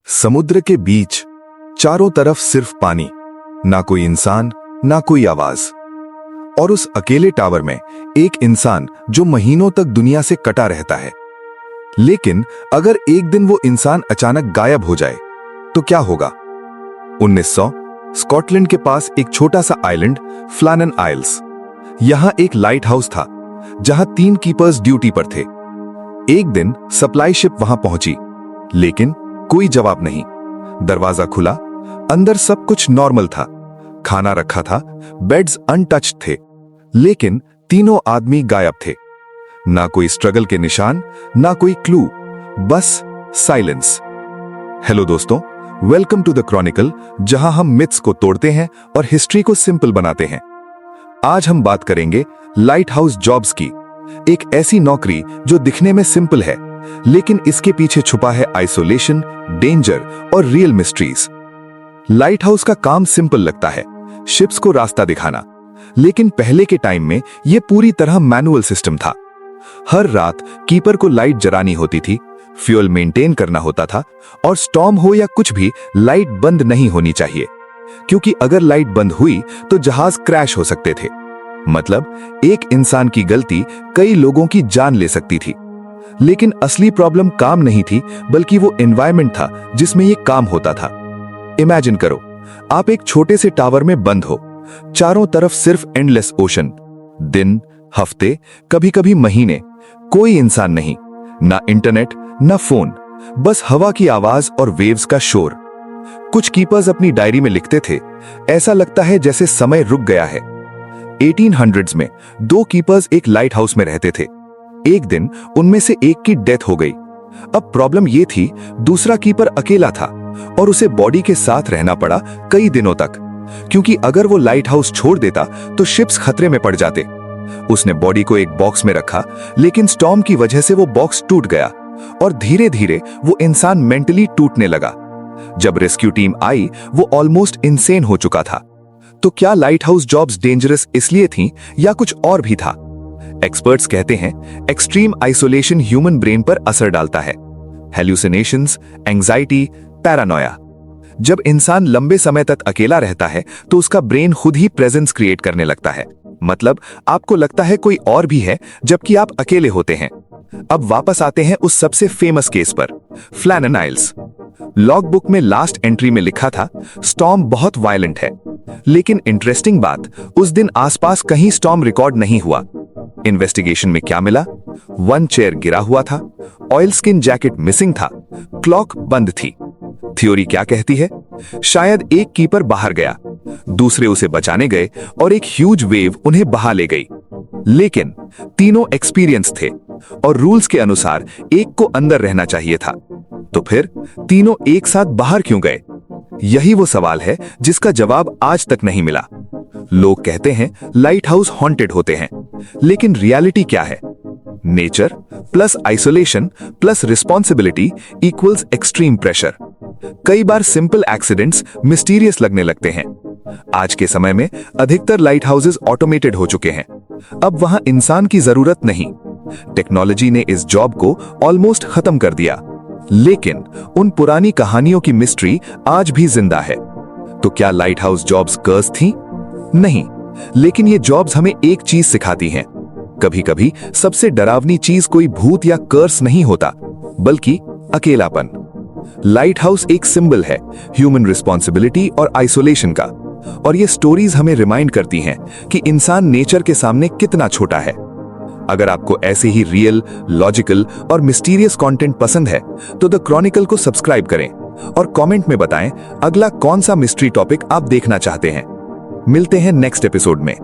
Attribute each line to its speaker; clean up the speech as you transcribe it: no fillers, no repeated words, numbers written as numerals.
Speaker 1: समुद्र के बीच चारों तरफ सिर्फ पानी, ना कोई इंसान, ना कोई आवाज। और उस अकेले टावर में एक इंसान जो महीनों तक दुनिया से कटा रहता है। लेकिन अगर एक दिन वो इंसान अचानक गायब हो जाए तो क्या होगा? 1900 स्कॉटलैंड के पास एक छोटा सा आइलैंड फ्लैनन आइल्स। यहां एक लाइट हाउस था जहां 3 कीपर्स ड्यूटी पर थे। एक दिन सप्लाई शिप वहां पहुंची, लेकिन कोई जवाब नहीं। दरवाजा खुला, अंदर सब कुछ नॉर्मल था। खाना रखा था, बेड्स अनटच्ड थे, लेकिन तीनों आदमी गायब थे। ना कोई स्ट्रगल के निशान, ना कोई क्लू, बस साइलेंस। हेलो दोस्तों, वेलकम टू द क्रॉनिकल, जहां हम मिथ्स को तोड़ते हैं और हिस्ट्री को सिंपल बनाते हैं। आज हम बात करेंगे लाइट हाउस जॉब्स की, एक ऐसी नौकरी जो दिखने में सिंपल है, लेकिन इसके पीछे छुपा है आइसोलेशन, डेंजर और रियल मिस्ट्रीज। लाइट हाउस का काम सिंपल लगता है, शिप्स को रास्ता दिखाना, लेकिन पहले के टाइम में यह पूरी तरह मैनुअल सिस्टम था। हर रात कीपर को लाइट जलानी होती थी, फ्यूल मेंटेन करना होता था, और स्टॉर्म हो या कुछ भी, लाइट बंद नहीं होनी चाहिए, क्योंकि अगर लाइट बंद हुई तो जहाज क्रैश हो सकते थे। मतलब एक इंसान की गलती कई लोगों की जान ले सकती थी। लेकिन असली प्रॉब्लम काम नहीं थी, बल्कि वो एनवायरनमेंट था जिसमें ये काम होता था। इमेजिन करो, आप एक छोटे से टावर में बंद हो, चारों तरफ सिर्फ एंडलेस ओशन, दिन, हफ्ते, कभी कभी महीने, कोई इंसान नहीं, ना इंटरनेट, ना फोन, बस हवा की आवाज और वेव्स का शोर। कुछ कीपर्स अपनी डायरी में लिखते थे, ऐसा लगता है जैसे समय रुक गया है। 1800s में 2 कीपर्स एक लाइट हाउस में रहते थे। एक दिन उनमें से एक की डेथ हो गई। अब प्रॉब्लम यह थी, दूसरा कीपर अकेला था और उसे बॉडी के साथ रहना पड़ा कई दिनों तक, क्योंकि अगर वो लाइट हाउस छोड़ देता तो शिप्स खतरे में पड़ जाते। उसने बॉडी को एक बॉक्स में रखा, लेकिन स्टॉर्म की वजह से वो बॉक्स टूट गया और धीरे धीरे वो इंसान मेंटली टूटने लगा। जब रेस्क्यू टीम आई, वो ऑलमोस्ट इनसेन हो चुका था। तो क्या लाइट हाउस जॉब्स डेंजरस इसलिए थीं या कुछ और भी था? एक्सपर्ट्स कहते हैं एक्सट्रीम आइसोलेशन ह्यूमन ब्रेन पर असर डालता है। Hallucinations, anxiety, Paranoia. जब इंसान लंबे समय तक अकेला रहता है तो उसका ब्रेन खुद ही प्रेजेंस क्रिएट करने लगता है। मतलब आपको लगता है कोई और भी है, जबकि आप अकेले होते हैं। अब वापस आते हैं उस सबसे फेमस केस पर, फ्लैनन आइल्स। लॉग बुक में लास्ट एंट्री में लिखा था, स्टॉर्म बहुत वायलेंट है। लेकिन इंटरेस्टिंग बात, उस दिन आसपास कहीं स्टॉर्म रिकॉर्ड नहीं हुआ। इन्वेस्टिगेशन में क्या मिला? 1 चेयर गिरा हुआ था, ऑयल स्किन जैकेट मिसिंग था, क्लॉक बंद थी। थ्योरी क्या कहती है? शायद एक कीपर बाहर गया, दूसरे उसे बचाने गए और एक ह्यूज वेव उन्हें बहा ले गई। लेकिन तीनों एक्सपीरियंस थे और रूल्स के अनुसार एक को अंदर रहना चाहिए था। तो फिर तीनों एक साथ बाहर क्यों गए? यही वो सवाल है जिसका जवाब आज तक नहीं मिला। लोग कहते हैं लाइट हाउस हॉन्टेड होते हैं, लेकिन रियलिटी क्या है? Nature plus isolation plus responsibility equals extreme pressure. कई बार सिंपल एक्सीडेंट्स मिस्टीरियस लगने लगते हैं। आज के समय में अधिकतर लाइट हाउसेस ऑटोमेटेड हो चुके हैं। अब वहां इंसान की जरूरत नहीं। टेक्नोलॉजी ने इस जॉब को ऑलमोस्ट खत्म कर दिया, लेकिन उन पुरानी कहानियों की मिस्ट्री आज भी जिंदा है। तो क्या लाइट हाउस जॉब्स कर्स थी? नहीं, लेकिन ये जॉब्स हमें एक चीज सिखाती हैं। कभी कभी सबसे डरावनी चीज कोई भूत या कर्स नहीं होता, बल्कि अकेलापन। लाइट हाउस एक सिंबल है ह्यूमन रिस्पॉन्सिबिलिटी और आइसोलेशन का, और ये स्टोरीज हमें रिमाइंड करती हैं कि इंसान नेचर के सामने कितना छोटा है। अगर आपको ऐसे ही रियल, लॉजिकल और मिस्टीरियस कंटेंट पसंद है तो द क्रॉनिकल को सब्सक्राइब करें और कमेंट में बताएं अगला कौन सा मिस्ट्री टॉपिक आप देखना चाहते हैं। मिलते हैं नेक्स्ट एपिसोड में।